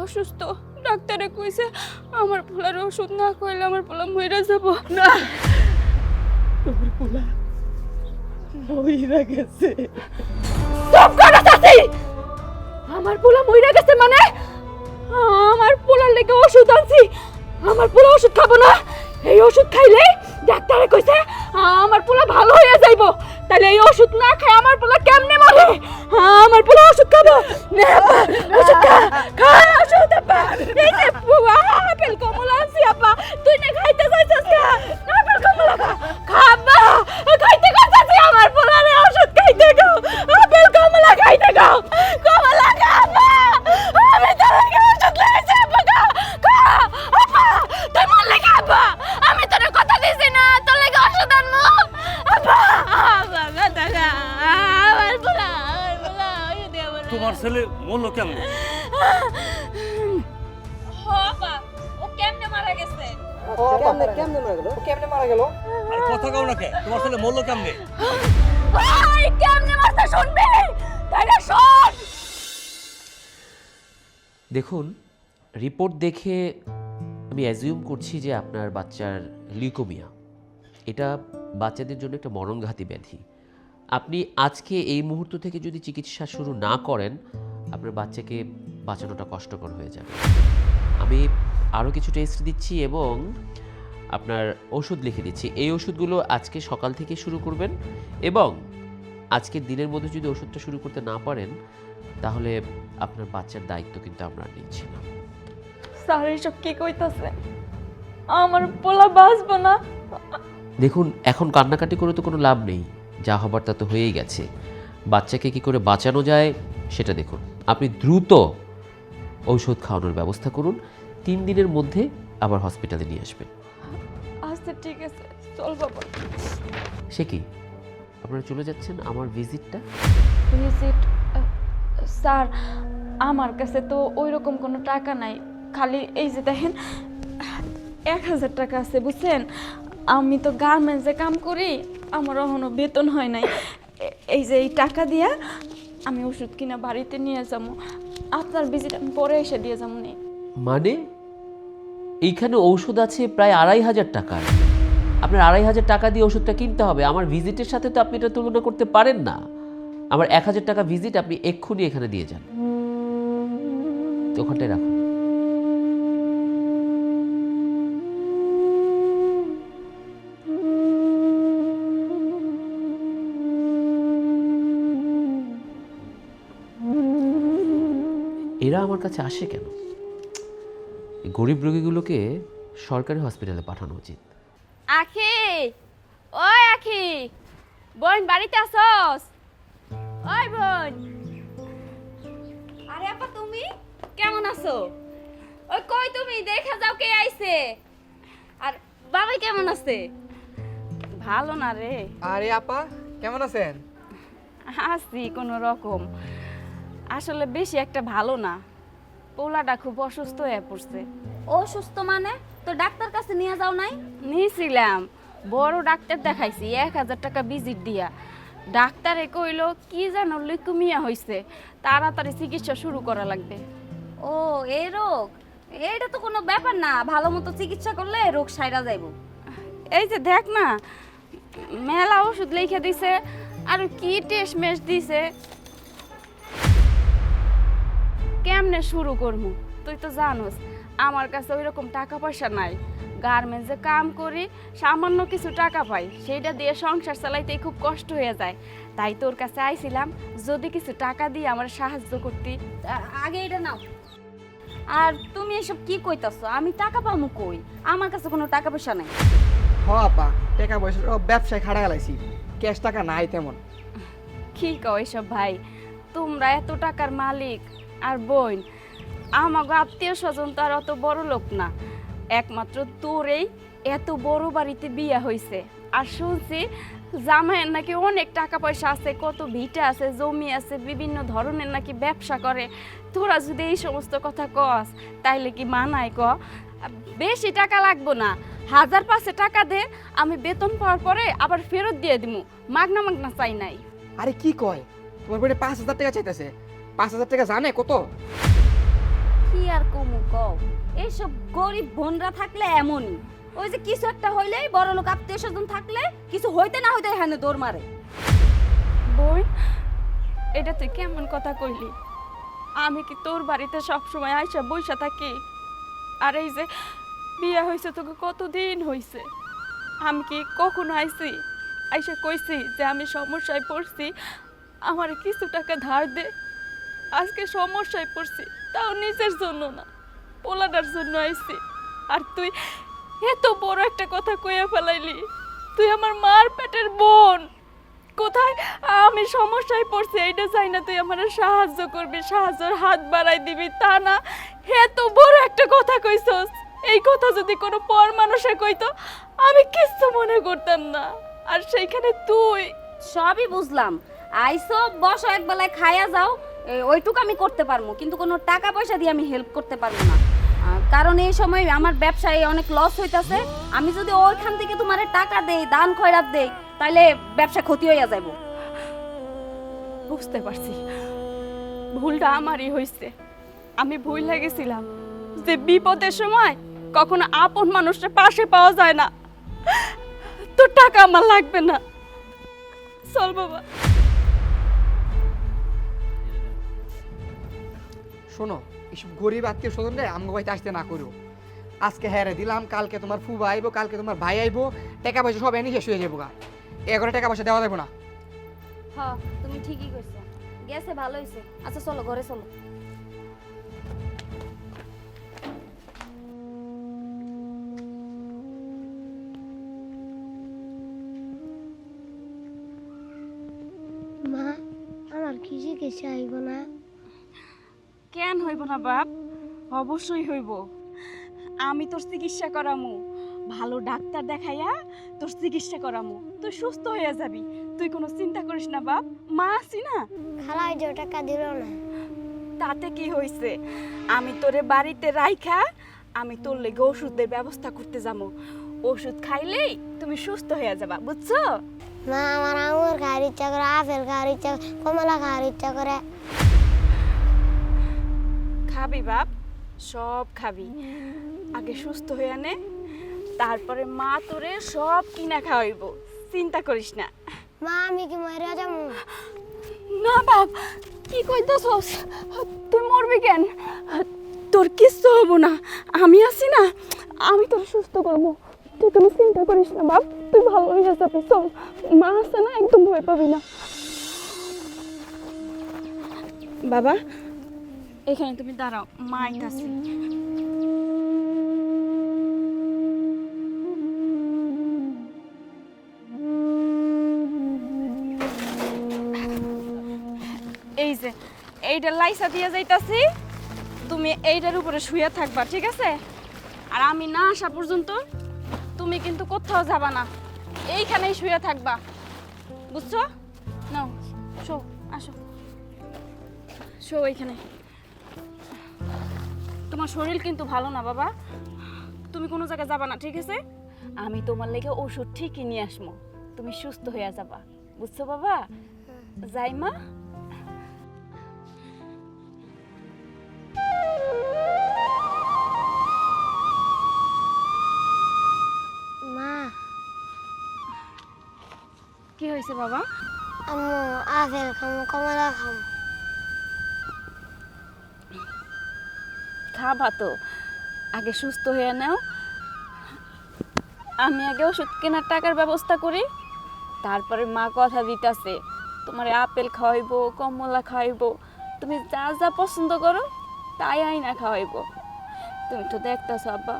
অসুস্থ, ডাক্তারে কইছে আমার পোলার ওষুধ না খাইলে আমার পোলা মইরা যাব। না, তোমার পোলা মইরা গেছে। সব কথা চাচি, আমার পোলা মইরা গেছে মানে? আমার পোলার লেগে ওষুধ আনছি, আমার পোলা ওষুধ খাবো না? এই ওষুধ খাইলে ডাক্তারে কইছে আমার পোলা ভালো হয়ে যাইবো, তাহলে এই ওষুধ না খায় আমার পোলা কেমনে মরে? আমার পোলা ওষুধ খাবো না। আব্বা, ওষুধ খা, খা ওষুধ। আব্বা, এই যে আপেল কমলা আনছি আব্বা, তুই না খাইতে চাইছিস? খা আপেল কমলা, খা খা আব্বা, খাইতে চাইছি আমার পোলারে ওষুধ খাইতে গাও, আপেল কমলা খাইতে গাও, কমলা খা আব্বা, আমি তোর লাগে ওষুধ লাইছি আব্বা, খা খা আব্বা, তুই মরলে খা আব্বা, আমি তোর কথা দিছি না তোর লাগে ওষুধ আনবো আব্বা। আব্বা কথা খা, আমার পোলা ওষুধ দে আমার। তোমার ছেলে মরল কেমন? আব্বা, ও কেমনে মারা গেছে? কেমনে মারা গেল? আরে কথা কও না কে? তোমার ছেলে মরল কেমনে? ওই কেমনে মারতে শুনবি? তাইলে শোন। দেখুন, রিপোর্ট দেখে আমি অ্যাজিউম করছি যে আপনার বাচ্চার লিউকোমিয়া। এটা বাচ্চাদের জন্য একটা মরণঘাতী ব্যাধি। আপনি আজকে এই মুহূর্ত থেকে যদি চিকিৎসা শুরু না করেন, আপনার বাচ্চাকে বাঁচানোটা কষ্টকর হয়ে যাবে। আমি আরও কিছু টেস্ট দিচ্ছি এবং আপনার ওষুধ লিখে দিচ্ছি। এই ওষুধগুলো আজকে সকাল থেকে শুরু করবেন এবং আজকের দিনের মধ্যে যদি ওষুধটা শুরু করতে না পারেন, তাহলে আপনার বাচ্চার দায়িত্ব কিন্তু আমরা নিচ্ছি না। স্যার এসব কি কইতাছে? আমার পোলা বাঁচবো না। দেখুন, এখন কান্নাকাটি করে তো কোনো লাভ নেই, যা হবার তা তো হয়েই গেছে। বাচ্চাকে কি করে বাঁচানো যায় সেটা দেখুন। আপনি দ্রুত ঔষধ খাওয়ানোর ব্যবস্থা করুন, 3 দিনের মধ্যে আবার হসপিটালে নিয়ে আসবেন। আচ্ছা ঠিক আছে, চল বাবা। সে কি, আপনারা চলে যাচ্ছেন আমার ভিজিটটা? ভিজিট? স্যার আমার কাছে তো ওই রকম কোনো টাকা নাই, খালি এই যে দেখেন 1000 টাকা আছে, বুঝছেন? আমি তো গার্মেন্টসে কাম করি, আমার এখনো বেতন হয় নাই। এই যে এই টাকা দিয়া আমি ওষুধ কিনা বাড়িতে নিয়ে যাবো, আপনার ভিজিট আমি পরে এসে দিয়ে যাবো। নি মানে এইখানে ঔষধ আছে প্রায় 2500 টাকার, আপনার 2500 টাকা দিয়ে ওষুধটা কিনতে হবে। আমার ভিজিটের সাথে তো আপনি এটা তুলনা করতে পারেন না। আমার 1000 টাকা ভিজিট আপনি এক্ষুনি এখানে দিয়ে যান, ওখানটায় রাখুন। এরা আমার কাছে আসে কেন? এই গরিব রোগীগুলোকে সরকারি হসপিটালে পাঠানো উচিত। আখি, ওই আখি, বোন বাড়িতে আসস? ওই বোন। আরে আপা তুমি কেমন আছো? ওই কই তুমি, দেখা যাও কে আইছে। আর বাবা কেমন আছে? ভালো না রে। আরে আপা, কেমন আছেন? আছি কোনো রকম, আসলে বেশি একটা ভালো না। পোলাটা খুব অসুস্থ হয়ে পড়ছে। অসুস্থ মানে? তো ডাক্তার কাছে নিয়ে যাও নাই? নিয়েছিলাম, বড় ডাক্তার দেখাইছি 1000 টাকা ভিজিট দিয়া। ডাক্তারে কইলো কি জানো লিউকেমিয়া হইছে, তাড়াতাড়ি চিকিৎসা শুরু করা লাগবে। ও এই রোগ? এইটা তো কোনো ব্যাপার না, ভালো মতো চিকিৎসা করলে রোগ সাইরা যাইব। এই যে দেখ না, মেলা ওষুধ লিখে দিছে আর কি টেস্ট মেশ দিছে। কেমনে শুরু করবো? তুই তো জানোস আমার কাছে ওই রকম টাকা পয়সা নাই। গার্মেন্টসে কাম করি, সামান্য কিছু টাকা পাই, সেইটা দিয়ে সংসার চালাইতে খুব কষ্ট হয়ে যায়। তাই তোর কাছে আইছিলাম, যদি কিছু টাকা দিয়ে আমার সাহায্য করতি। আগে এটা নাও। আর তুমি এসব কি কইতাছো? আমি টাকা পামু কই? আমার কাছে কোনো টাকা পয়সা নাই। হ আপা, টাকা পয়সা ব্যবসায় খাড়া গেলাইছি, ক্যাশ টাকা নাই তেমন। কি কও এসব ভাই? তোমরা এত টাকার মালিক, আর বোন আমাগো আত্মীয় স্বজন তো আর অত বড় লোক না। একমাত্র তোরেই এত বড় বাড়িতে বিয়া হইছে। আর শুনছি জামাইয়ের নাকি অনেক টাকা পয়সা আছে, কত ভিটা আছে, জমি আছে, বিভিন্ন ধরনের নাকি ব্যবসা করে। তোরা যদি এই সমস্ত কথা কস তাইলে কি মানায়? ক বেশি টাকা লাগবো না, 1000-500 টাকা দে, আমি বেতন পাওয়ার পরে আবার ফেরত দিয়ে দিমু। মাগনা মাগনা চাই নাই। আরে কি কয়, তোমার বোনে 5000 টাকা চাইতেছে। 5000 টাকা জানে কত? কি আর কও এইসব গরিব বোনরা থাকলে এমনই, ওই যে কিছু একটা হইলেই বড় লোক আত্মীয় স্বজন থাকলে কিছু হইতে না হইতে এখানে দৌড় মারে। বই, এটা তুই কেমন কথা কইলি? আমি কি তোর বাড়িতে সবসময় আইসা বইসা থাকি? আর এই যে বিয়া হয়েছে তোকে কতদিন হয়েছে, আমি কি কখনো আইছি আইসা কইছি যে আমি সমস্যায় পড়ছি আমার কিছু টাকা ধার দে? আজকে সমস্যায় পড়ছি, তাও নিজের জন্য না, পোলাটার জন্য আইছি। আর তুই এত বড় একটা কথা কইয়া ফেলাইলি, তুই আমার মার পেটের বোন। কোথায় আমি সমস্যায় পড়ছি এইটা চাই না তুই আমার সাহায্য করবি, সাহায্যের হাত বাড়াই দিবি, তা না এত বড় একটা কথা কইছস। এই কথা যদি কোনো পর মানুষে কইতো আমি কিচ্ছু মনে করতাম না, আর সেইখানে তুই। সবই বুঝলাম, আইসো বসো এক বেলায় খাইয়া যাও, ওইটুকু আমি করতে পারবো, কিন্তু কোনো টাকা পয়সা দিয়ে আমি হেল্প করতে পারবো না। কারণ এই সময় আমার ব্যবসায় অনেক লস হইতাছে। আমি যদি ওইখান থেকে তোমার টাকা দেই, দান খয়রাত দেই, তাহলে ব্যবসা ক্ষতি হইয়া যাইব। বুঝতে পারছি ভুলটা আমারই হয়েছে। আমি ভুল গেছিলাম যে বিপদের সময় কখনো আপন মানুষটা পাশে পাওয়া যায় না। তোর টাকা আমার লাগবে না, চল বাবা। শোনো, এইসব গরিব আত্মীয় স্বজন রে আমগো বাড়িতে আসতে না করো। আজকে হ্যারে দিলাম, কালকে তোমার ফুবা আইবো, কালকে তোমার ভাই আইবো, টাকা পয়সা সব এনে শেষ হয়ে যাবো গা। এগারো টাকা পয়সা দেওয়া যাবো না। হ্যাঁ তুমি ঠিকই কইছো, গেছে ভালো হইছে। আচ্ছা চলো ঘরে চলো। মা, আমার কি চিকিৎসা হইব না? কেন হইব না বাপ? অবশ্যই হইব। আমি তোর চিকিৎসা করামু, ভালো ডাক্তার দেখাইয়া তোর চিকিৎসা করামু, তুই সুস্থ হয়ে যাবি। তুই কোনো চিন্তা করিস না বাপ, মা আছি না। খালাই যে টাকা দিল না। তাতে কি হইছে? আমি তোরে বাড়িতে রাইখা আমি তোর লেগে ওষুধের ব্যবস্থা করতে যাবো। ওষুধ খাইলেই তুমি সুস্থ হয়ে যাবা, বুঝছো? মা, আমার আঙুর খাওয়ার ইচ্ছা করে, আপেল খাওয়ার ইচ্ছা, কমলা খাওয়ার ইচ্ছা করে। খাবি বাপ, সব খাবি। আগে সুস্থ হয়ে নে, তারপরে মা তোরে সব কিনা খাওয়াইব, চিন্তা করিস না। মা, আমি কি মরে যাবো? না বাপ, কি কইতাছস? তুই মরবি কেন? তোর কিচ্ছু হবো না, আমি আছি না, আমি তোর সুস্থ করব। তুই কোনো চিন্তা করিস না বাপ, তুই ভালো হয়ে যাবি। চল, মা আছে না, একদম ভয় পাবি না। বাবা, এখানে তুমি দাঁড়াও, মা আইতাছে। এই যে এইটা লাইসা দিয়ে যাইতাছি, তুমি এইটার উপরে শুয়ে থাকবা, ঠিক আছে? আর আমি না আসা পর্যন্ত তুমি কিন্তু কোথাও যাবা না, এইখানেই শুয়ে থাকবা, বুঝছো? নাও শো, আসো শো এইখানে। তোমার শরীর কিন্তু ভালো না বাবা, তুমি কোনো জায়গায় যাবা না, ঠিক আছে? আমি তোমার লেগে ওষুধ ঠিকই নিয়ে আসবো, তুমি সুস্থ হয়ে যাবা, বুঝছো বাবা? যাই মা। মা, কি হয়েছে বাবা? আম্মু আপেল খামো, কমলা খামো। খাবা তো, আগে সুস্থ হয়ে নাও। আমি আগে ওষুধ কেনার টাকার ব্যবস্থা করি, তারপরে মা কথা দিতেছে তোমার আপেল খাওয়াইবো, কমলা খাওয়াইবো, তুমি যা যা পছন্দ করো তাই আইনা খাওয়াইবো। তুমি তো দেখতেছো আব্বা,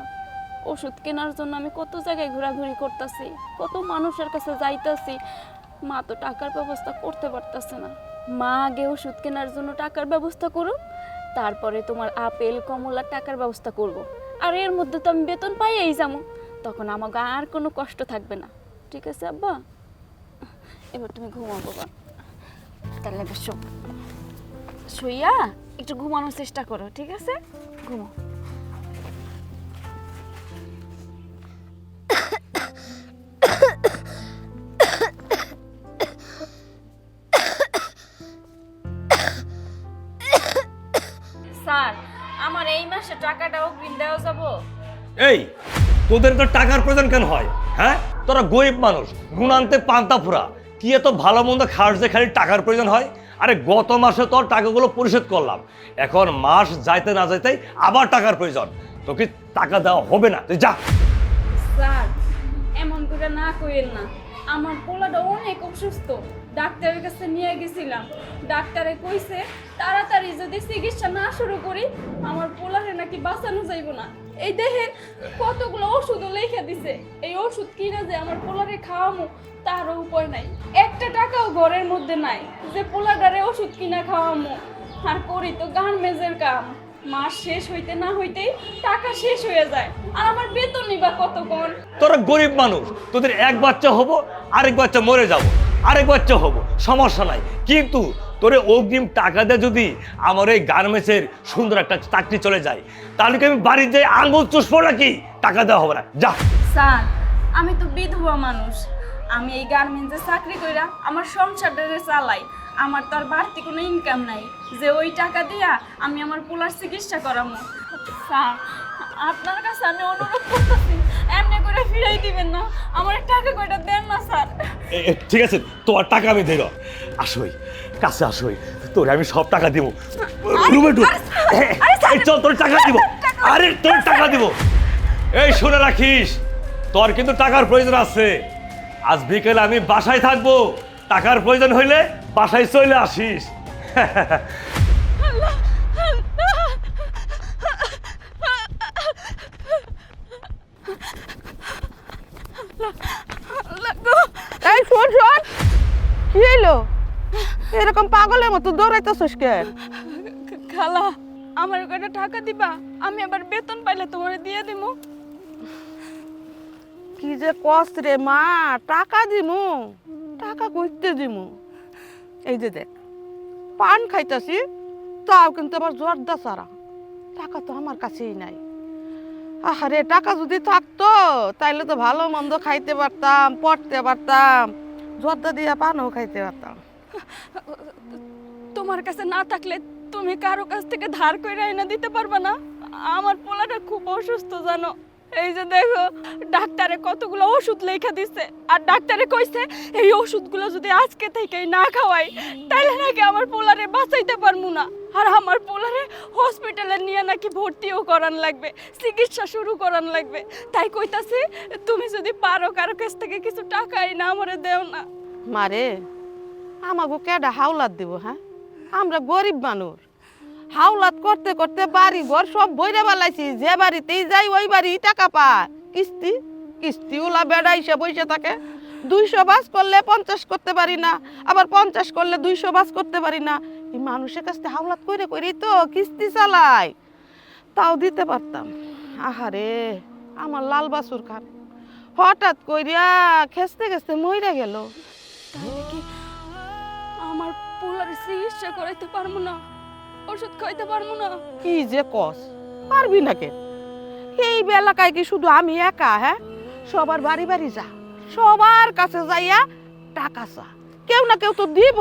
ওষুধ কেনার জন্য আমি কত জায়গায় ঘোরাঘুরি করতেছি, কত মানুষের কাছে যাইতেছি, মা তো টাকার ব্যবস্থা করতে পারতেছে না। মা আগে ওষুধ কেনার জন্য টাকার ব্যবস্থা করুক, তারপরে তোমার আপেল কমলার টাকার ব্যবস্থা করব। আর এর মধ্যে তো আমি বেতন পাইয়েই যাবো, তখন আমাকে আর কোনো কষ্ট থাকবে না, ঠিক আছে আব্বা? এবার তুমি ঘুমাও বাবা, তাহলে শো, শুইয়া একটু ঘুমানোর চেষ্টা করো, ঠিক আছে? ঘুমাও। স্যার, আমার এই মাসে টাকাটা অগ্রিম দেওয়া যাবো? এই তোদের তো টাকার প্রয়োজন কেন হয়? হ্যাঁ, তোরা গরিব মানুষ, গুণান্তে পান্তা ফুরা, কি এত ভালো মন্দ খাওয়ার যে খালি টাকার প্রয়োজন হয়? আরে গত মাসে তোর টাকাগুলো পরিশোধ করলাম, এখন মাস যাইতে না যাইতেই আবার টাকার প্রয়োজন। তোকে টাকা দেওয়া হবে না, তুই যা। স্যার এমন করে না কইেন না, আমার পোলাটা অনেক অসুস্থ, ডাক্তারের কাছে নিয়ে গেছিলাম। ডাক্তারে কইছে তাড়াতাড়ি যদি চিকিৎসা না শুরু করি আমার পোলারে নাকি বাঁচানো যাইব না। এই দেখেন কতগুলো ওষুধও লেখা দিছে, এই ওষুধ কিনে যে আমার পোলারে খাওয়ামো তারও উপায় নাই। একটা টাকাও ঘরের মধ্যে নাই যে পোলাটারে ওষুধ কিনা খাওয়ামো। আর করি তো গার্মেন্টসের কাম, মাস শেষ হইতে না হইতেই টাকা শেষ হয়ে যায়, আর আমার বেতন নিবা কতক্ষণ? তোরা গরিব মানুষ, তোদের এক বাচ্চা হবো, আরেক বাচ্চা মরে যাব, আরেক বাচ্চা হবো, সমস্যা নাই। কিন্তু তোরে অগ্রিম টাকা দিয়ে যদি আমার এই গার্মেন্টসের সুন্দর একটা চাকরি চলে যায়, তাহলে কি আমি বাড়ির যাই আঙুল চুষবো নাকি? টাকা দেওয়া হবে না, যা। স্যার আমি তো বিধবা মানুষ, আমি এই গার্মেন্টসে চাকরি কইরা আমার সংসারটারে চালাই। আমার তো আর বাড়তি কোনো ইনকাম নাই যে ওই টাকা দিয়া আমি আমার পোলার চিকিৎসা করামো। স্যার আপনার কাছে আমি অনুরোধ করতেছি, এমনি করে ফিরাই দিবেন না, আমার টাকা কয়টা দেন না স্যার। ঠিক আছে, তোমার টাকা আমি দেব। আসোই, কাছে আসোই, তোরে আমি সব টাকা দিব। রুমে ঢুক। এই চল, তোর টাকা দিব। আরে তোর টাকা দিব। এই শুনে রাখিস, তোর কিন্তু টাকার প্রয়োজন আছে। আজ বিকেলে আমি বাসায় থাকবো, টাকার প্রয়োজন হইলে বাসায় চলে আসিস। এই শোন শোন, কি হইলো? এরকম পাগলের মতো দৌড়াইতেছিস কেন? খালা আমার কয়টা টাকা দিবা, আমি আবার বেতন পাইলে তোমারে দিয়ে দিমু। কি যে কষ্ট রে মা, টাকা দিমু? টাকা কইতে দিমু? এই যে দেখ, পান খাইতাছি তাও কিন্তু আবার জর্দা ছাড়া, টাকা তো আমার কাছেই নাই। আরে টাকা যদি থাকতো তাইলে তো ভালো মন্দ খাইতে পারতাম, পড়তে পারতাম, জর্দা দিয়া পানও খাইতে পারতাম। তোমার কাছে না থাকলে তুমি কারো কাছ থেকে ধার কইরা এনে দিতে পারবা না? আমার পোলাটা খুব অসুস্থ জানো, এই যে দেখো ডাক্তারে কতগুলো ওষুধ লেখা দিছে, আর ডাক্তারে কইছে এই ওষুধগুলো যদি আজকে থেকেই না খাওয়াই তাহলে নাকি আমার পোলারে বাঁচাইতে পারবো না। আর আমার পোলারে হসপিটালে নিয়ে নাকি ভর্তিও করান লাগবে, চিকিৎসা শুরু করান লাগবে। তাই কইতাছি তুমি যদি পারো কারো কাছ থেকে কিছু টাকাই না আমারে দেও না। মারে আমাকে কেডা হাওলাত দিব? হ্যাঁ, আমরা গরিব মানুষ, হাওলাত করতে করতে বাড়ি ঘর সব বইরা বেলাইছি, যে বাড়িতেই যাই ওই বাড়ি টাকা পায়। কিস্তি কিস্তিওলা বেড়া হিসেবে বসে থাকে, 200 বাস করলে 50 করতে পারি না, আবার 50 করলে 200 বাস করতে পারি না। এই মানুষের কাছে হাওলাত করে করেই তো কিস্তি চালাই, তাও দিতে পারতাম। আহারে আমার লাল বাসুর খান হঠাৎ কইরা খেসতে খেসতে মইরা গেল। তাহলে কি আমার পোলার চিকিৎসা করাইতে পারবো না, ওষুধ খাইতে পারবো না? কি যে কস, পারবি না কে? এই এলাকায় কি শুধু আমি একা? হ্যাঁ, সবার বাড়ি বাড়ি যা, সবার কাছে যাইয়া টাকা চা, কেউ না কেউ তো দিব।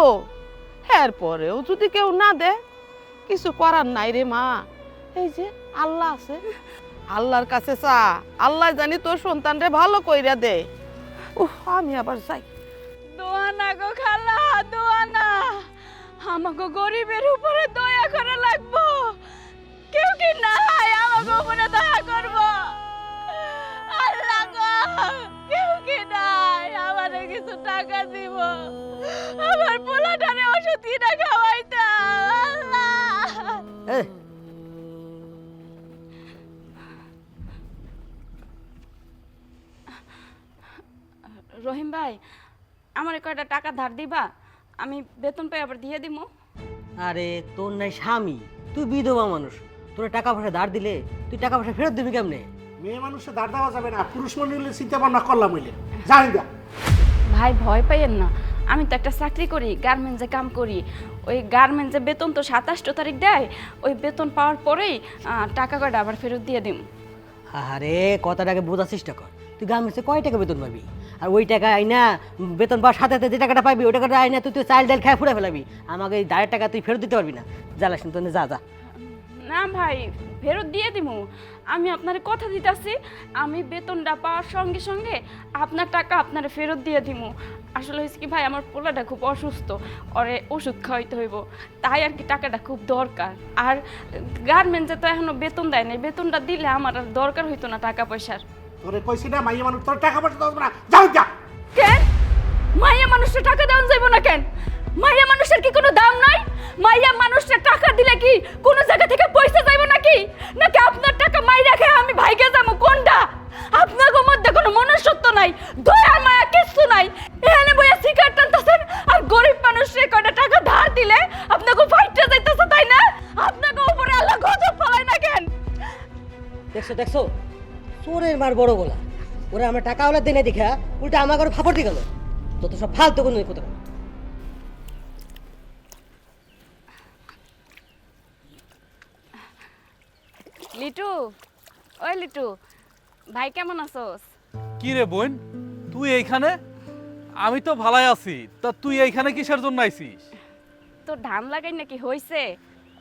এরপরেও যদি কেউ না দে, কিছু করার নাই রে মা। এই যে আল্লাহ আছে, আল্লাহর কাছে চা, আল্লাহ জানি তোর সন্তানরে ভালো কইরা দে। আমি আবার যাই। দোয়া না গো খালা, দোয়া না, আমাকে গরিবের উপরে দয়া করা লাগবো। কেউ কি নাই আমাকে উপরে দয়া করবো? আল্লাহ গো, কেউ কি নাই আমারে কিছু টাকা দিব, আমার পোলাটারে ওষুধ কিনা খাওয়াইতাম। আল্লাহ রহিম ভাই, আমার কয়টা টাকা ধার দিবা, আমি বেতন পাই আবার দিয়ে দিমু। আরে তোর নাই স্বামী, তুই বিধবা মানুষ, তোর টাকা পয়সা ধার দিলে তুই টাকা পয়সা ফেরত দিবি কেমনে? মেয়ে মানুষে দাঁড় দেওয়া যাবে না, পুরুষ মনে চিন্তা ভাবনা করলাম হইলে জানি না। ভাই ভয় পাইয়েন না, আমি তো একটা চাকরি করি, গার্মেন্টসে কাম করি। ওই গার্মেন্টসে বেতন তো 27 তারিখ দেয়, ওই বেতন পাওয়ার পরেই টাকা কয়টা আবার ফেরত দিয়ে দিম। আরে কথাটাকে বোঝার চেষ্টা কর, তুই গার্মেন্টসে কয় টাকা বেতন পাবি? আর ওই টাকা আইনা বেতন পাওয়ার সাথে সাথে যে টাকাটা পাবি ওই টাকাটা আইনা তুই চাল ডাল খায় ফুরে ফেলাবি, আমাকে এই দাঁড়ের টাকা তুই ফেরত দিতে পারবি না। জ্বালাস না, তুই যা যা। না ভাই, ফেরত দিয়ে দিমু। আমি আপনার কথা দিতেছি, আমি বেতনটা পাওয়ার সঙ্গে সঙ্গে আপনার টাকা আপনারে ফেরত দিয়ে দিমু। আসলে হয়েছে কি ভাই, আমার পোলাটা খুব অসুস্থ, ওরে ওষুধ খাওয়াইতে হইব, তাই আর কি টাকাটা খুব দরকার। আর গার্মেন্টসে তো এখনো বেতন দেয় নাই, বেতনটা দিলে আমার আর দরকার হইতো না টাকা পয়সার। তোরে কইছি না মাইয়া মানুষ তোর টাকা পয়সা দেবো না, যাও যা। কেন মাইয়া মানুষের টাকা দেওয়া যাইব না কেন? মাইয়া মানুষের কি কোনো দাম নাই? মাইয়া মানুষের টাকা দিলে কি কোনো জায়গা থেকে পয়সা যাইব নাকি? নাকি আপনার টাকা মাইরা খেয়ে আমি ভাইগে যাবো? কোনটা? আপনাদের মধ্যে কোনো মনুষ্যত্ব নাই, দয়া মায়া কিছু নাই। এখানে বইয়া সিগারেট টানতেছেন আর গরিব মানুষের কয়টা টাকা ধার দিলে আপনাকে ফাইটে যাইতেছে, তাই না? আপনাকে উপরে আল্লাহ গজব ফলায় না কেন? দেখছো চোরের মার বড় গলা। ওরা আমার টাকা ওলা দেনে দেখা উল্টা আমার ঘরে ফাপড় দিয়ে গেল। যত সব ফালতু কোনো কথা। লিটু, ওই লিটু ভাই, কেমন আছোস? কি রে বোন, তুই এইখানে? আমি তো ভালাই আছি, তা তুই এইখানে কিসের জন্য আইছিস? তো ধান লাগাই নাকি হইছে?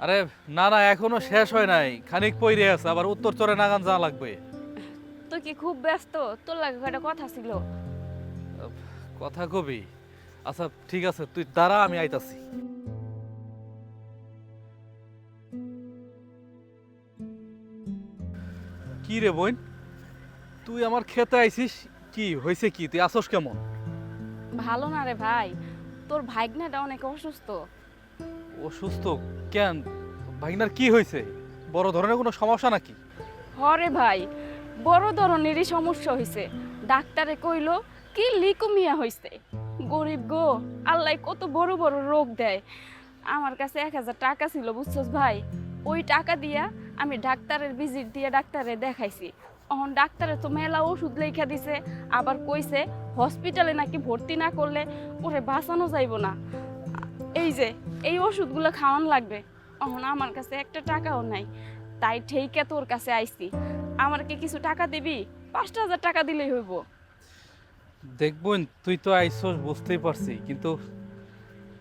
আরে না না, এখনো শেষ হয় নাই, খানিক পইরে আছে, আবার উত্তর চরে নাগান যা লাগবে। তুই কি খুব ব্যস্ত? তোর লাগে একটা কথা ছিল। কথা কবি? আচ্ছা ঠিক আছে, তুই দাঁড়া, আমি আইতাছি। কি রে বোন, তুই আমার খেতে আইছিস, কি হয়েছে? কি তুই আসস কেমন? ভালো না রে ভাই, তোর ভাইগনাটা অনেক অসুস্থ। অসুস্থ কেন? ভাগিনার কি হয়েছে? বড় ধরনের কোনো সমস্যা নাকি? হরে ভাই, বড় ধরনেরই সমস্যা হয়েছে। ডাক্তারে কইলো কি লিকুমিয়া হয়েছে। গরিব গো, আল্লাহ কত বড় বড় রোগ দেয়। আমার কাছে 1000 টাকা ছিল, বুঝছস ভাই? ওই টাকা দিয়া আমি ডাক্তারের ভিজিট দিয়ে ডাক্তারে দেখাইছি। এখন ডাক্তারে তো মেলা ওষুধ লেখা দিছে, আবার কইছে হসপিটালে নাকি ভর্তি না করলে ওরে বাঁচানো যাইব না। এই যে এই ওষুধগুলো খাওয়ান লাগবে। এখন আমার কাছে একটা টাকাও নাই, তাই ঠিকই তোর কাছে আইছি। আমাকে কিছু টাকা দিবি? 5000 টাকা দিলেই হইব। দেখবন, তুই তো আইসস বুঝতেই পারছি, কিন্তু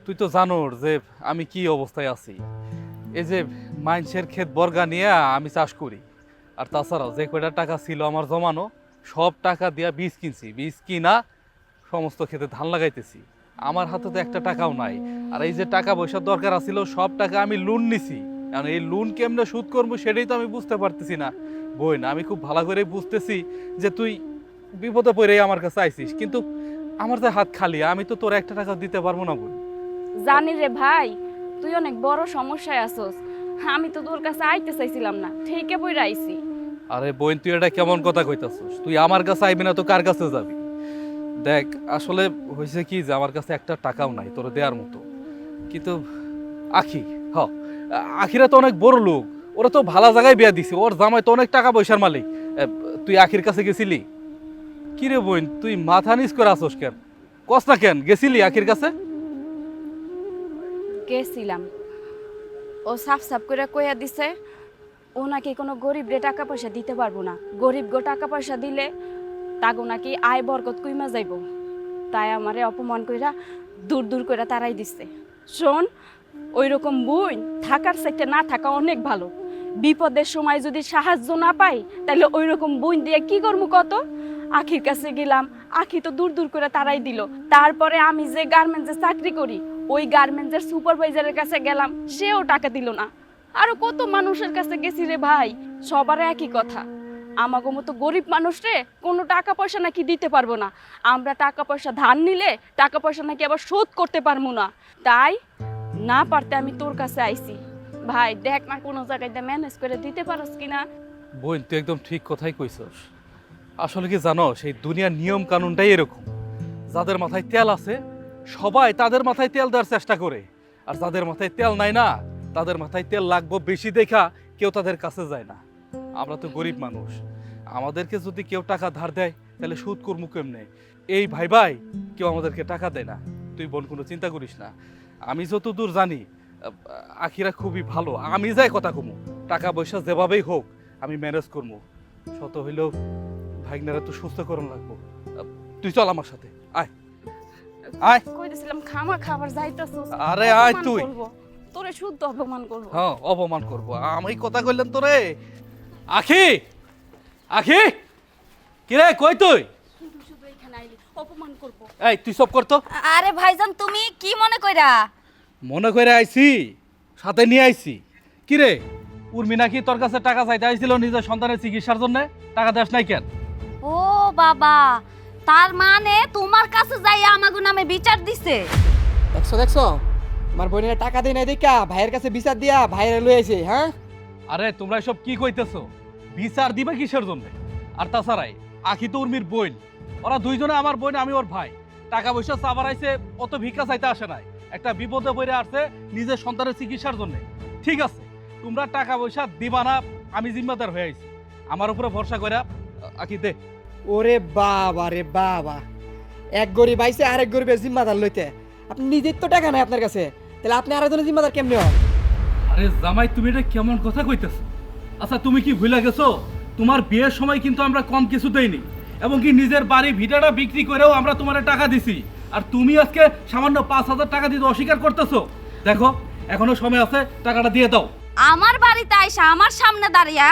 তুই তো জানোর যে আমি কি অবস্থায় আছি। এই যে মাইনসের ক্ষেত বর্গা নিয়ে আমি চাষ করি, আর তাছাড়াও যে কয়টা টাকা ছিল আমার জমানো, সব টাকা দিয়া বীজ কিনছি। বীজ কিনা সমস্ত ক্ষেতে ধান লাগাইতেছি। আমার হাতে তো একটা টাকাও নাই। আর এই যে টাকা পয়সার দরকার আছিল, সব টাকা আমি লোন নিছি। কারণ এই লোন কেমনে শোধ করবো সেটাই তো আমি বুঝতে পারতেছি না। বোন, আমি খুব ভালো করে বুঝতেছি যে তুই বিপদে পড়েই আমার কাছে আইছিস, কিন্তু আমার যে হাত খালি, আমি তো তোর একটা টাকা দিতে পারবো না বোন। জানি রে ভাই, তুই অনেক বড় সমস্যায় আছোস। আমি তো তোর কাছে আইতে চাইছিলাম না, ঠিকই বইরা আইছি। আরে বোন, তুই এটা কেমন কথা কইতাছিস? তুই আমার কাছে আইবি না তো কার কাছে যাবি? দেখ, আসলে হয়েছে কি যে আমার কাছে একটা টাকাও নাই তোর দেওয়ার মতো। কিন্তু আখিরা তো অনেক বড় লোক, ওরা তো ভালো জায়গায় বিয়া দিছে, ওর জামাই তো অনেক টাকা পয়সার মালিক। তুই আখির কাছে গেছিলি? কি রে বোন, তুই মাথা নিচ করে আসোস কেন? কস না কেন, গেছিলি আখির কাছে? গেছিলাম, ও সাফ সাফ করে কইয়া দিছে ও নাকি কোনো গরিব রে টাকা পয়সা দিতে পারবো না। গরিব গো টাকা পয়সা দিলে তাগো নাকি আয় বরকত কইমা যাইব। তাই আমারে অপমান কইরা দূর দূর কইরা তারাই দিচ্ছে। শোন, ওই রকম বই থাকার সাইতে না থাকা অনেক ভালো। বিপদের সময় যদি সাহায্য না পাই, তাহলে ওই রকম বই দিয়ে কি করবো কত? আখির কাছে গেলাম, আখি তো দূর দূর করে তারাই দিল। তারপরে আমি যে গার্মেন্টসে চাকরি করি, ওই গার্মেন্টসের সুপারভাইজারের কাছে গেলাম, সেও টাকা দিল না। আরো কত মানুষের কাছে গেছি রে ভাই, সবার একই কথা। আমাগো মতো গরিব মানুষরে কোনো টাকা পয়সা নাকি দিতে পারবো না। আমরা টাকা পয়সা ধার নিলে টাকা পয়সা নাকি আবার শোধ করতে পারবো না। তাই না পারতে আমি তোর কাছে আইছি। ভাই দেখ না, কোনো জায়গায় ম্যানেজ করে দিতে পারস কিনা। বোন, তুই একদম ঠিক কথাই কইছস। আসলে কি জানো, সেই দুনিয়ার নিয়ম কানুনটাই এরকম। যাদের মাথায় তেল আছে সবাই তাদের মাথায় তেল দেওয়ার চেষ্টা করে, আর যাদের মাথায় তেল নাই না, তাদের মাথায় তেল লাগবো বেশি দেখা কেউ তাদের কাছে যায় না। আমরা তো গরিব মানুষ, আমাদেরকে যদি কেউ টাকা ধার দেয় তাহলে সুদ করবো কেমনে? এই ভাই ভাই কেউ আমাদেরকে টাকা দেয় না। তুই বোন কোনো চিন্তা করিস না, আমি যতদূর জানি আখিরা খুবই ভালো। আমি যাই কথা কমু, টাকা পয়সা যেভাবেই হোক আমি ম্যানেজ করবো। শত হইলেও ভাইগনারা তো সুস্থ করণ লাগবো। তুই চল আমার সাথে, আয় আয়। কইতেছিলাম খামা খাবার যাইতাছস। আরে আয় তুই, তোরে শুদ্ধ অপমান করবো। হ্যাঁ অপমান করবো, আমি কথা কইলেন তোরে। আখি আখি কিরে কই তুই? শুধু শুধু এখানে আইলি অপমান করবো। এই তুই সব করতো। আরে ভাইজান তুমি কি মনে কইরা? মনে করে আইছি, সাথে নিয়ে আইছি। কিরে উর্মি নাকি তোর কাছে টাকা চাইতে আইছিল নিজের সন্তানের চিকিৎসার জন্য, টাকা দেস নাই কেন? ও বাবা, তার মানে তোমার কাছে যাই আমাগো নামে বিচার দিছে? দেখছো আমার বোনের টাকা দেয় নাই দেখা ভাইয়ের কাছে বিচার দিয়া ভাইয়ের লই আইছে। হ্যাঁ আরে তোমরা সব কি কইতেছো? বিচার দিবে কিসের জন্য? আর তাছাড়াই আখি তো উর্মির বোন, ওরা দুইজনে আমার বোন, আমি ওর ভাই। টাকা পয়সা চাবার আইছে, অত ভিক্ষা চাইতে আসে নাই, একটা বিপদে পড়ে আসছে নিজের সন্তানের চিকিৎসার জন্য। ঠিক আছে তোমরা টাকা পয়সা দিবা না, আমি জিম্মাদার হয়ে আইছি, আমার উপরে ভরসা কইরা আখি দে। ওরে বাবা রে বাবা, এক গরিব আইছে আরেক গরিবের জিম্মাদার লইতে। আপনি নিজের তো টাকা নাই আপনার কাছে, তাহলে আপনি আরেকজনের জিম্মাদার কেমনে হন? আরে জামাই তুমি এটা কেমন কথা কইতেছো? আচ্ছা তুমি কি ভুলে গেছো তোমার বিয়ের সময় কিন্তু আমরা কম কিছু দেইনি, এবং কি নিজের বাড়ি ভিটাটা বিক্রি করেও আমরা তোমার টাকা দিছি, আর তুমি আজকে সামান্য 5,000 টাকা দিতে অস্বীকার করতেছো। দেখো এখনো সময় আছে, টাকাটা দিয়ে দাও। আমার বাড়িতে আইসা আমার সামনে দাঁড়িয়া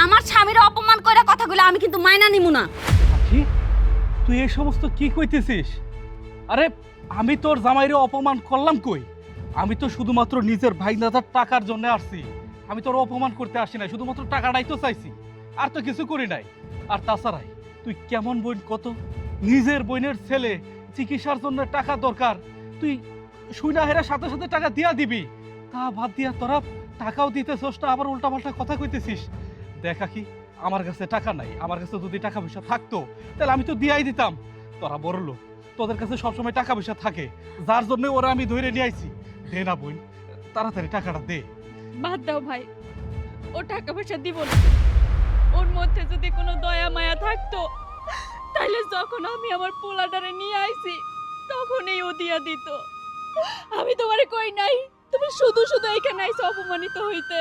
আমার স্বামীর অপমান কইরা কথাগুলো আমি কিন্তু মাইনা নিমু না। আখি তুই এই সমস্ত কি কইতেছিস? আরে আমি তোর জামাইরে অপমান করলাম কই? আমি তো শুধুমাত্র নিজের ভাইনাদার টাকার জন্য আসছি, আমি তোর অপমান করতে আসি নাই, শুধুমাত্র টাকাটাই তো চাইছি, আর তো কিছু করি নাই। আর তাছাড়াই তুই কেমন বোন কত, নিজের বোনের ছেলে চিকিৎসার জন্য টাকা দরকার, তুই শুইনা হেরা সাথে সাথে টাকা দিয়া দিবি, তা বাদ দিয়া তোরা টাকাও দিতেছস না, আবার উল্টাপাল্টা কথা কইতেছিস। দেখা কি আমার কাছে টাকা নাই, আমার কাছে যদি টাকা পয়সা থাকতো তাহলে আমি তো দিয়াই দিতাম। তোরা বড় লোক, তোদের কাছে সবসময় টাকা পয়সা থাকে, যার জন্য ওরা আমি ধরে নিয়ে আইছি। দে না বোন, তাড়াতাড়ি টাকাটা দে। বাদ দাও ভাই, ও টাকা পয়সা দিব না। ওর মধ্যে যদি কোনো দয়া মায়া থাকতো তাহলে যখন আমি আমার পোলাটারে নিয়ে আইছি তখনই ও দিয়া দিত। আমি তোমারে কই নাই তুমি শুধু শুধু এখানে আইছো অপমানিত হইতে।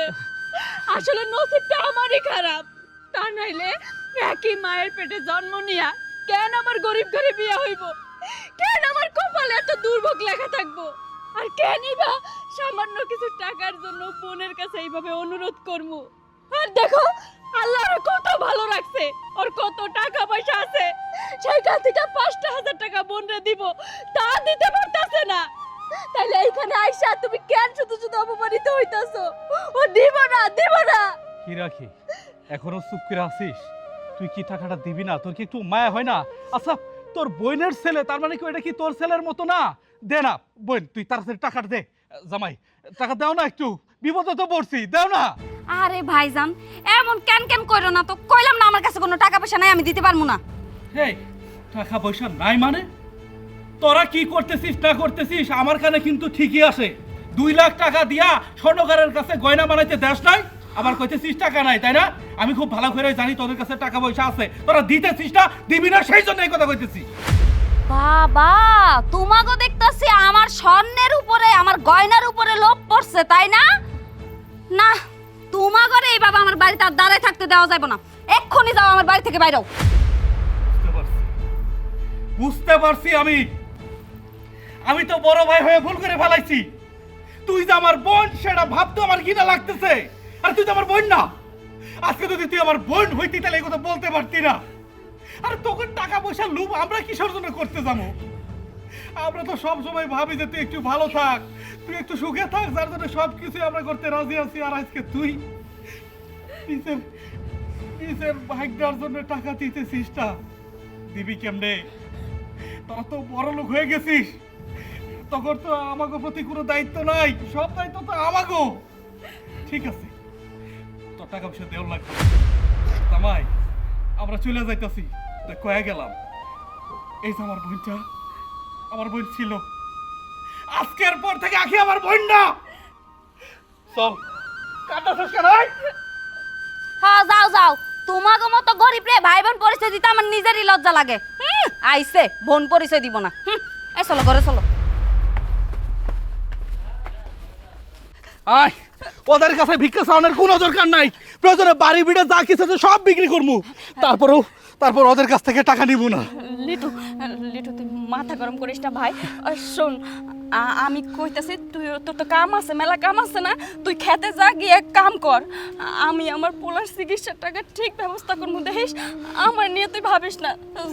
আসলে নসিবটা আমারই খারাপ, তা নাইলে একই মায়ের পেটে জন্ম নিয়া কেন আমার গরিব ঘরে বিয়া হইব? কেন আমার কপালে এত দুর্ভোগ লেখা থাকবো? আর কেনই বা সামান্য কিছু টাকার জন্য বোনের কাছে এইভাবে অনুরোধ করবো? আর দেখো আল্লাহ ওর কত ভালো রাখছে, ওর কত টাকা পয়সা আছে, সেইখান থেকে 5,000 টাকা বোনরে দিব, তা দিতে পারতাছে না। তাইলে এইখানে আইসা তুমি কেন শুধু শুধু অপমানিত হইতাছো? ও দিব না, দিব না। কি রাখি এখনো চুপ করে আছিস? তুই কি টাকাটা দিবি না? তোর কি একটু মায়া হয় না? আচ্ছা তোর বোনের ছেলে, তার মানে কি এটা কি তোর ছেলের মতো না? দে না বোন, তুই তাড়াতাড়ি টাকাটা দে। জামাই টাকা দাও না, একটু বিপদে তো পড়ছি, দাও না। আরে ভাইজান এমন কেন কেন কইরো না তো, কইলাম না আমার কাছে কোনো টাকা পয়সা নাই, আমি দিতে পারবো না। এই টাকা পয়সা নাই মানে? তোরা কি করতেছিস না করতেছিস আমার কানে কিন্তু ঠিকই আসে। 2 লাখ টাকা দিয়া স্বর্ণকারের কাছে গয়না বানাইতে দেশ নাই, আবার কইতেছিস টাকা নাই, তাই না? আমি খুব ভালো করে জানি তোদের কাছে টাকা পয়সা আছে, তোরা দিতেছিস না, দিবি না, সেই জন্য এই কথা কইতেছি। বাবা তোমাগো দেখতাছি আমার স্বর্ণের উপরে আমার গয়নার উপরে লোভ পড়ছে, তাই না? না তোমাগরে এই বাবা আমার বাড়িতে আর দাঁড়ায় থাকতে দেওয়া যাবে না, এক্ষুনি যাও আমার বাড়ি থেকে বাইরে হও। বুঝতে পারছি আমি তো বড় ভাই হয়ে ভুল করে ফেলাইছি। তুই যে আমার বোন সেটা ভাবতে আমার ঘৃণা লাগতেছে, আর তুই তো আমার বোন না। আজকে যদি তুই আমার বোন হইতি তাহলে এই কথা বলতে পারতি না। আর তোকে টাকা পয়সা লোভ আমরা কিসের জন্য করতে যাবো? আমরা তো সব সময় ভাবি যে তুই একটু ভালো থাক, তুই একটু সুখে থাক, যার জন্য সবকিছু আমরা করতে রাজি আছি। আর আজকে তুই নিজের ভাগ্যের জন্য টাকা দিতেছিস না, দিবি কেমনে? তোরা তো বড় লোক হয়ে গেছিস, তখন তো আমাকে প্রতি কোনো দায়িত্ব নাই, সব দায়িত্ব তো আমাগো। ঠিক আছে তোর টাকা পয়সা দেওয়ার লাগবে জামাই, আমরা চলে যাইতাছি, কয়ে গেলাম। এই যে আমার বোনটা, আমার বোন ছিল, আজকের পর থেকে আখি আমার বোন না। চল কাটা শেষ করাই। হ্যাঁ যাও যাও, তোমাগো মতো গরিব রে ভাই বোন পরিচয় দিতে আমার নিজেরই লজ্জা লাগে। আইছে বোন পরিচয় দিব না। এই চলো ঘরে চলো। আয় ওদের কাছে ভিক্ষা চাওয়ানোর কোনো দরকার নাই, প্রয়োজনে বাড়ি বিড়ে যা কিছু আছে সব বিক্রি করবো, তারপর ওদের কাছ থেকে টাকা নিব না। লিটু লিটু তুই মাথা গরম করিস না ভাই। শোন আমি কইতাছি তুই তোর তো কাম আছে, মেলা কাম আছে না, তুই খেতে যা গিয়ে কাম কর। আমি আমার পোলার চিকিৎসার টাকা ঠিক ব্যবস্থা করবো, দেখিস, আমার নিয়ে তুই ভাবিস না।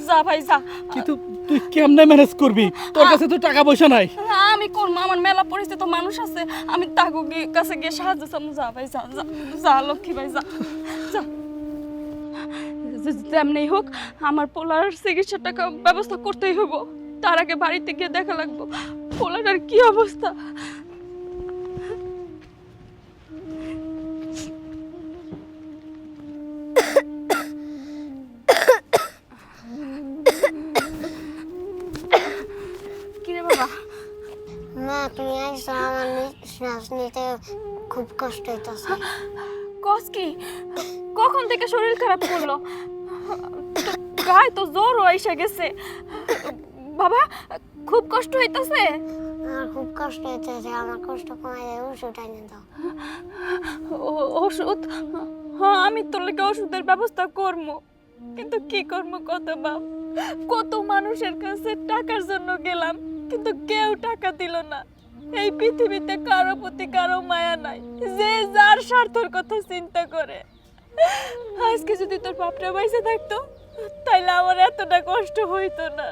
যা ভাই যা। কিন্তু তুই কেমনে ম্যানেজ করবি? তোর কাছে তো টাকা পয়সা নাই। আমি করবো, আমার মেলা পরিচিত মানুষ আছে, আমি তাকে কাছে গিয়ে সাহায্য চাবো। যা ভাই যা, যা যা লক্ষ্মী ভাই যা যা। যেমনি হোক আমার পোলার চিকিৎসার টাকা ব্যবস্থা করতেই হইব। তার আগে বাড়িতে গিয়ে দেখা লাগবো পোলার কি অবস্থা। কিরে বাবা? মা তুমি আইসো, আমার শ্বাস নিতে খুব কষ্ট হইতেছে। কস কি? কখন থেকে শরীর খারাপ করলো? গায়ে তো জ্বর এসে গেছে। বাবা খুব কষ্ট হইতাছে? আমার খুব কষ্ট হইতেছে, আমার কষ্ট কমাই দেয়, ওষুধ আইনে দাও। ওষুধ? হ্যাঁ আমি তোর লেগে ওষুধের ব্যবস্থা করবো, কিন্তু কি করবো কত বাপ, কত মানুষের কাছে টাকার জন্য গেলাম, কিন্তু কেউ টাকা দিল না। এই পৃথিবীতে কারো প্রতি কারো মায়া নাই, যে যার স্বার্থের কথা চিন্তা করে। আজকে যদি তোর বাপটা বাইসে থাকতো তাইলে আমার এতটা কষ্ট হইতো না।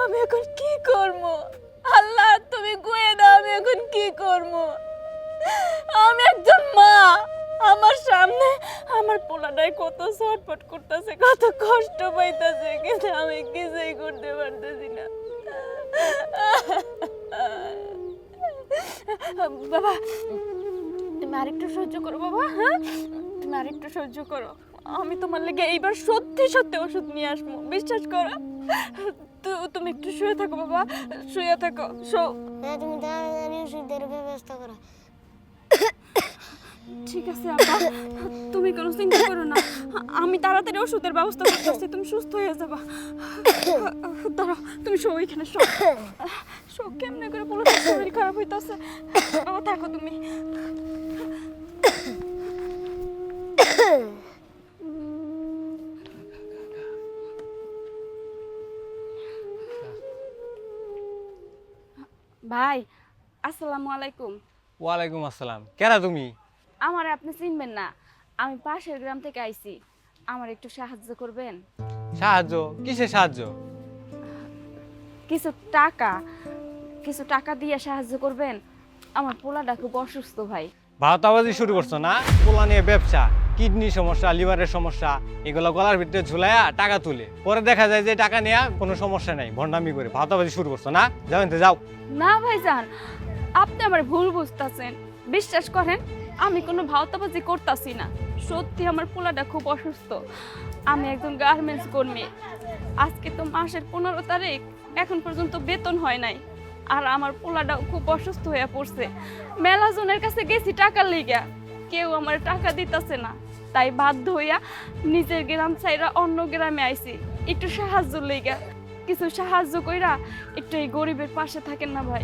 আমি এখন কি করবো? আল্লাহ তুমি কয়ে দাও, আমি এখন কি করবো? আমি একজন মা, আমার সামনে আমার পোলাটাই কত ছটফট করতেছে, কত কষ্ট পাইতেছে, কিন্তু আমি কিছুই করতে পারতেছি না। বাবা তুমি আরেকটু সহ্য করো বাবা, হ্যাঁ তুমি আরেকটু সহ্য করো। আমি তোমার লেগে এইবার সত্যি সত্যি ওষুধ নিয়ে আসবো, বিশ্বাস করো। তুমি একটু শুয়ে থাকো বাবা, শুয়ে থাকো। তুমি তাড়াতাড়ি ওষুধের ব্যবস্থা করো। ঠিক আছে আপা, তুমি কোনো চিন্তা করো না, আমি তাড়াতাড়ি ওষুধের ব্যবস্থা করতেছি, তুমি সুস্থ হয়ে যাবা। দাঁড়াও, তুমি শো এখানে, শো কেমনে করে বলো, শরীর খারাপ হইতাছে। বাবা থাকো তুমি। ভাই আসসালামু আলাইকুম। ওয়ালাইকুম আসসালাম। কেরা তুমি? আমার আপনি চিনবেন না, আমি পাশের গ্রাম থেকে আইছি, আমার একটু সাহায্য করবেন? সাহায্য? কিসের সাহায্য? কিছু টাকা দিয়ে সাহায্য করবেন, আমার পোলাটা খুব অসুস্থ ভাই। ভাওতাবাজি শুরু করছো না? পোলা নিয়ে ব্যবসা, কিডনি সমস্যা, লিভারের সমস্যা, এগুলো গলার ভিতরে ঝুলাইয়া টাকা তুলে, পরে দেখা যায় যে টাকা নেয়া কোনো সমস্যা নাই, ভণ্ডামি করে ভাওতাবাজি শুরু করছো না? যাও এনতে যাও। না ভাইজান, আপনি আমার ভুল বুঝতেছেন, বিশ্বাস করেন আমি কোনো ভাওতাবাজি করতেছি না। সত্যি আমার পোলাটা খুব অসুস্থ, আমি একজন গার্মেন্টস কর্মী। আজকে তো মাসের 15 তারিখ, এখন পর্যন্ত বেতন হয় নাই, আর আমার পোলাটাও খুব অসুস্থ হয়ে পড়ছে। মেলা জনের কাছে গেছি টাকার লিগা, কেউ আমার টাকা দিতেছে না, তাই বাধ্য হইয়া নিজের গ্রাম ছাইরা অন্য গ্রামে আইছি একটু সাহায্য লিগা। কিছু সাহায্য কইরা একটু এই গরিবের পাশে থাকেন না ভাই।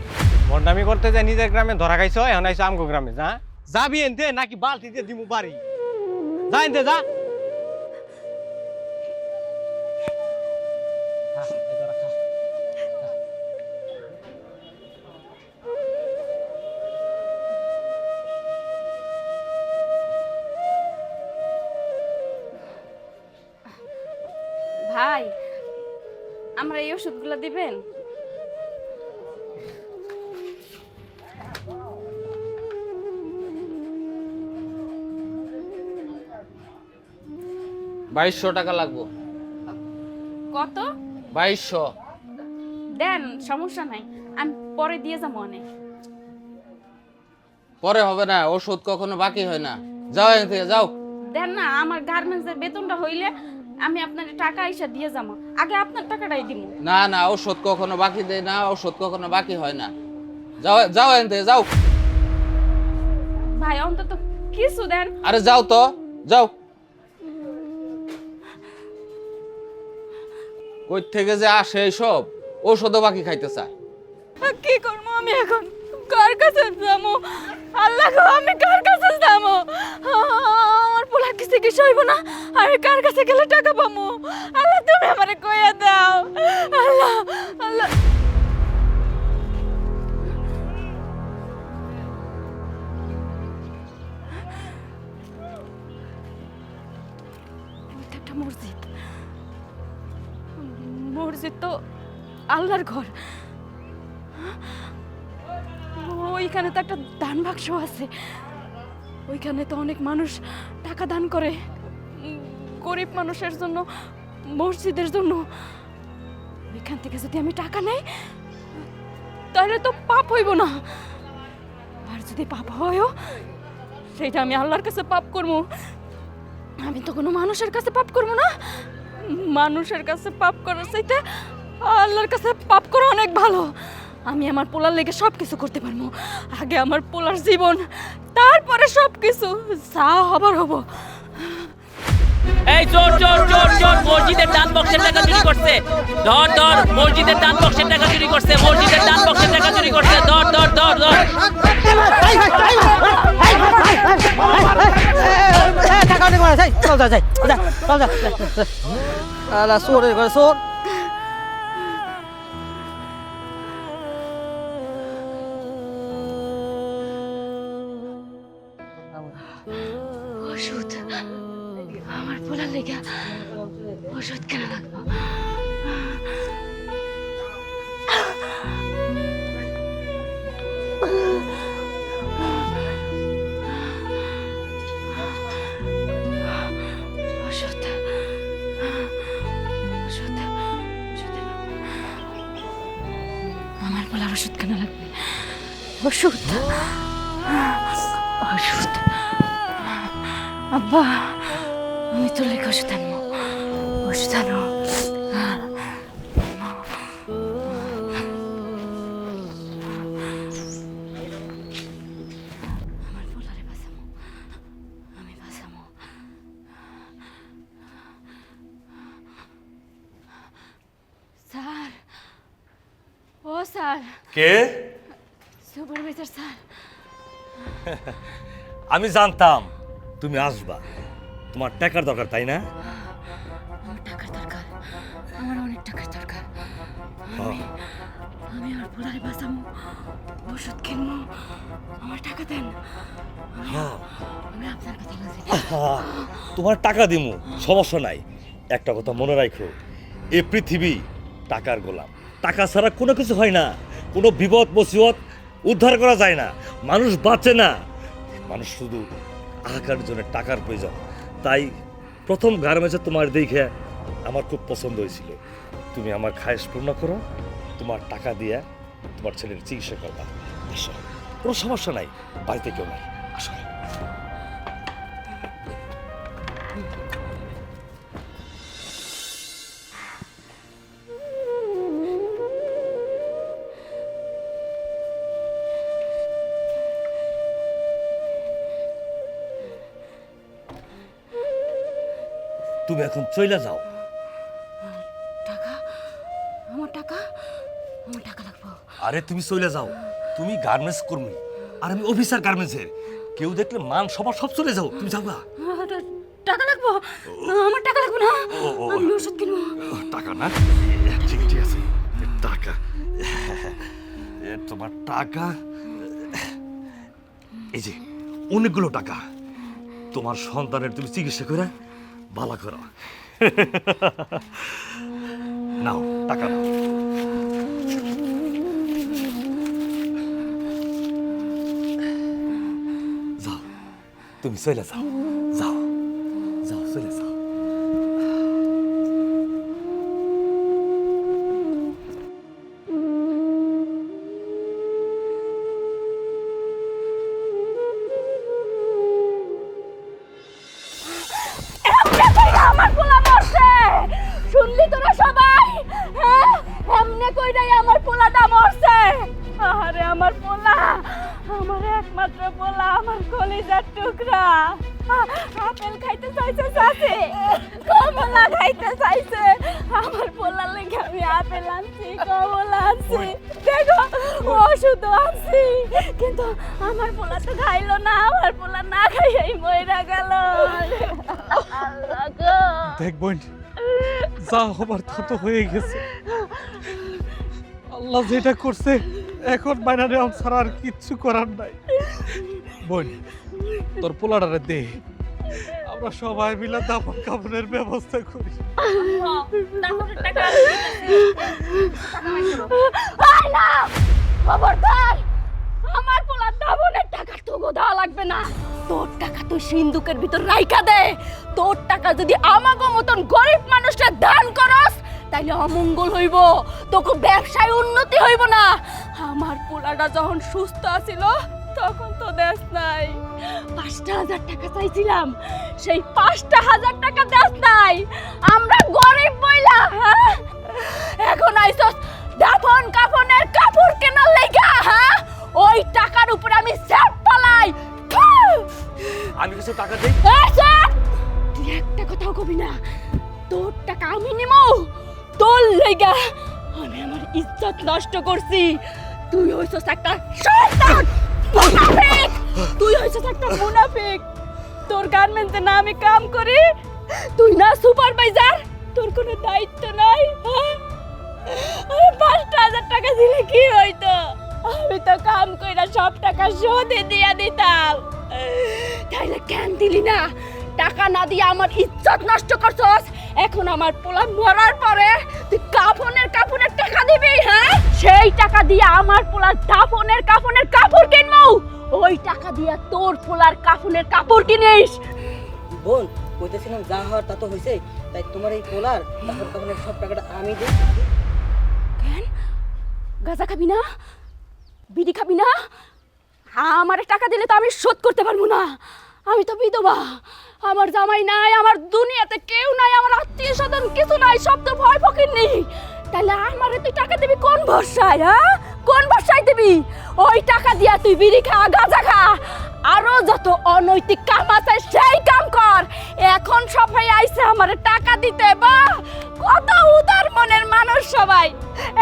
ভণ্ডামি করতে যায় নিজের গ্রামে ধরা খাইছো, এখন আইছো আমগো গ্রামে। যা যাবি এনতে নাকি বালতি দিয়ে দিমু বাড়ি? যা এনতে যা। ভাই আমরা এই ওষুধগুলো দিবেন? টাকা লাগবো। কত? 2200। দেন, সমস্যা নাই, আমি পরে দিয়ে যাবো। অনেক পরে হবে না, ওষুধ কখনো বাকি হয় না। যাও এখান থেকে যাও। দেন না, আমার গার্মেন্টসের বেতনটা হইলে আমি আপনার টাকা এসে দিয়ে যাবো, আগে আপনার টাকাটাই দিব। না না, ওষুধ কখনো বাকি দেয় না, ওষুধ কখনো বাকি হয় না। যাও যাও এখান থেকে যাও। ভাই অন্তত কিছু দেন। আরে যাও তো, যাও। কই থেকে যে আসে এইসব, ওষুধও বাকি খাইতে চায়। কি করবো আমি এখন? কার কাছে যাবো? আল্লাহ গো, আমি কার কাছে যাবো? আমার পোলা কি চিকিৎসা হইব না? আমি কার কাছে গেলে টাকা পাবো? আল্লাহ তুমি আমারে কইয়া দাও। আল্লাহ আল্লাহ। একটা মসজিদ। মসজিদ তো আল্লাহর ঘর। ওইখানে তো একটা দান বাক্স আছে, ওইখানে তো অনেক মানুষ টাকা দান করে গরিব মানুষের জন্য, মসজিদের জন্য। ওইখান থেকে যদি আমি টাকা নেই তাহলে তো পাপ হইব না, আর যদি পাপ হয়ও সেটা আমি আল্লাহর কাছে পাপ করবো। আমি তো কোনো মানুষের কাছে পাপ করবো না। মানুষের কাছে পাপ করার চাইতে আল্লাহর কাছে পাপ করা অনেক ভালো। আমি আমার পোলার লেগে সব কিছু করতে পারবো। আগে আমার পোলার জীবন, তারপরে সব কিছু যা হবার হবো। এই চোর চোর চোর চোর, মসজিদের দান বক্সের টাকা চুরি করছে, ধর ধর। মসজিদের দান বক্সের টাকা চুরি করছে, মসজিদের দান বক্সের টাকা চুরি করছে, ধর ধর ধর ধর। টাকা অনেক মারা যাই, চল যা যাই, যা চল যা। আলা চোরের ঘরে চোর। ওষুধ, আমার পোলার লেগে ওষুধ কেন লাগবো? ওষুধ, ওষুধ, ওষুধ। আমার পোলার ওষুধ কেন লাগবে? ওষুধ, ওষুধ। আব্বা, আমি তোর লেগে ওষুধ আনবো, ওষুধ আনো। আমার পোলারে বাঁচামো, আমি বাঁচামো। স্যার, ও স্যার। কে? Supervisor sir. আমি জানতাম তুমি আসবা, তোমার টাকার দরকার তাই না? আমার টাকার দরকার, আমার অনেক টাকার দরকার। আমি আমার পোলারে বাঁচামো, ওষুধ কিনবো, আমার টাকা দেন। আমি আপনার কথা বলছি। তোমার টাকা দিমু, সমস্যা নাই। একটা কথা মনে রাখো, এই পৃথিবী টাকার গোলাম। টাকা ছাড়া কোনো কিছু হয় না, কোনো বিপদ মুসিবত উদ্ধার করা যায় না, মানুষ বাঁচে না। মানুষ শুধু আহাকারের জন্য টাকার প্রয়োজন। তাই প্রথম গার্মেন্টসে তোমার দেখে আমার খুব পছন্দ হয়েছিল। তুমি আমার খায়েশ পূর্ণ করো, তোমার টাকা দিয়ে তোমার ছেলের চিকিৎসা করবা। আসো, কোনো সমস্যা নাই, বাড়িতে কেউ নাই, আসো। তুমি এখন চলে যাও। টাকা, আমার টাকা, আমার টাকা লাগবো। আরে তুমি চলে যাও, তুমি গার্মেন্টস কর্মী আর আমি অফিসার গার্মেন্টসের। কেউ দেখলে মান সবার সব চলে যাও, তুমি যাও না। টাকা লাগবো, আমার টাকা লাগবো না, আমি ওষুধ কিনবো। টাকা না? ঠিক ঠিক আছে, টাকা, তোমার টাকা, এই যে অনেকগুলো টাকা। তোমার সন্তানের তুমি চিকিৎসা করে ভালো করো। নাও টাকা নাও। যাও, তুমি চলে যাও, যাও যাও, চলে যাও। আমার পোলা মরছে, শুনলি তোরা সবাই? হ্যাঁ, এমনে কইরাই আমার পোলাটা মরছে। আরে আমার পোলা, আমার একমাত্র পোলা, আমার কলিজার টুকরা। আপেল খাইতে চাইছে চাচি, কমলা খাইতে চাইছে। আমার পোলার লেগে আমি আপেল আনছি, কমলা আনছি, দেখো ওষুধ আনছি, কিন্তু আমার পোলা তো খাইলো না। আমার পোলা না খাইয়াই মইরা গেল। আল্লাহ গো, দেখ বোন, যা হবার তা তো হয়ে গেছে। আল্লাহ যেটা করছে এখন বাইনা নেওয়া ছাড়া আর কিচ্ছু করার নাই। বোন, তোর পোলাটারে দে, আমরা সবাই মিলে দাফন কাফনের ব্যবস্থা করি। আয় না খবরদার, আমার পোলার দাবনের টাকা তোকে দেওয়া লাগবে না। তোর টাকা তুই সিন্ধুকের ভিতর রাইখা দে। তোর টাকা যদি আমাগো মতন গরিব মানুষরা দান করস তাইলে অমঙ্গল হইব, তোকে ব্যবসায় উন্নতি হইব না। আমার পোলাটা যখন সুস্থ আছিল তখন তো দেশ নাই, 5,000 টাকা চাইছিলাম, সেই 5,000 টাকা দেশ নাই। আমরা গরিব বইলা হ্যাঁ? এখন আইসস দাফন কাফনের কাপড় কেনার লাইগা হ্যাঁ? ওই টাকার উপর আমি সেট পালাই। আমি কিছু টাকা দেই। তুই একটা কথাও কবি না, তোর টাকা আমি নিমু। তোর লাইগা আমি আমার ইজ্জত নষ্ট করছি। তুই হইছস একটা শয়তান মুনাফিক, তুই হইছস একটা মুনাফিক। তোর গার্মেন্টসে না আমি কাম করি, তুই না সুপারভাইজার, তোর কোনো দায়িত্ব নাই হ্যাঁ? 5,000 টাকা দিলে কি হইতো? আমি তো কাম কইরা সব টাকা শোধে দিয়া দিতাম। তাইলে কেন দিলি না? টাকা না দিয়ে আমার ইজ্জত নষ্ট করছস। এখন আমার পোলা মরার পরে তুই কাফনের টাকা দিবি হ্যাঁ? সেই টাকা দিয়ে আমার পোলার দাফনের কাপড় কিনবো। ওই টাকা দিয়ে তোর পোলার কাফনের কাপড় কিনিস। বোন কইতেছিলাম যা হওয়ার তা তো হয়েছে, তাই তোমার এই পোলার দাফন কাফনের সব টাকাটা আমি দিই। কেন গাঁজা খাবি না, বিড়ি খাবি না? আমার টাকা দিলে তো আমি শোধ করতে পারবো না। আমি তো বিধবা, আমার জামাই নাই, আমার দুনিয়াতে কেউ নাই, আমার আত্মীয় স্বজন কিছু নাই, সব তো ভয় ফকির নেই। তাহলে আমারে তুই টাকা দিবি কোন ভরসায় হ্যাঁ? কোন ভরসায় দিবি? ওই টাকা দিয়া তুই বিড়ি খা, গাঁজা খা, আরো যত অনৈতিক কাম আছে সেই কাম কর। এখন সবাই আইছে আমারে টাকা দিতে, বা কত উদার মনের মানুষ সবাই।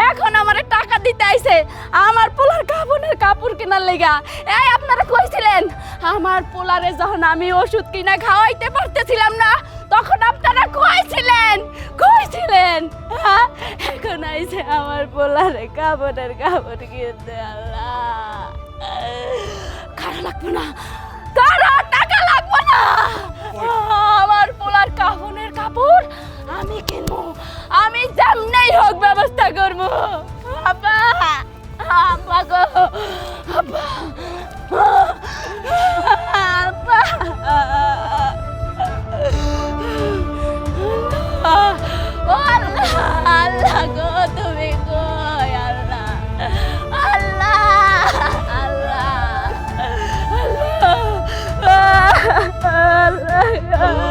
এখন আমারে টাকা দিতে আইছে আমার পোলার কাফনের কাপড় কেনার লেগা। এই আপনারা কইছিলেন আমার পোলারে যখন আমি ওষুধ কিনা খাওয়াইতে পারতেছিলাম না তখন আপনারা কইছিলেন হ্যাঁ? এখন আইছে আমার পোলারে কাপড়ের কাপড় কিনতে। আল্লাহ, খারাপ লাগবে না, কারো টাকা লাগবে না। আমার পোলার কাফনের কাপড় আমি কিনবো, আমি যেমনেই হোক ব্যবস্থা করবো। আব্বা, আব্বা গো, আব্বা, আব্বা, আল্লাহ, আল্লাহ গো, তুমি কই আল্লাহ, আল্লাহ, আল্লাহ, আল্লাহ, আল্লাহ।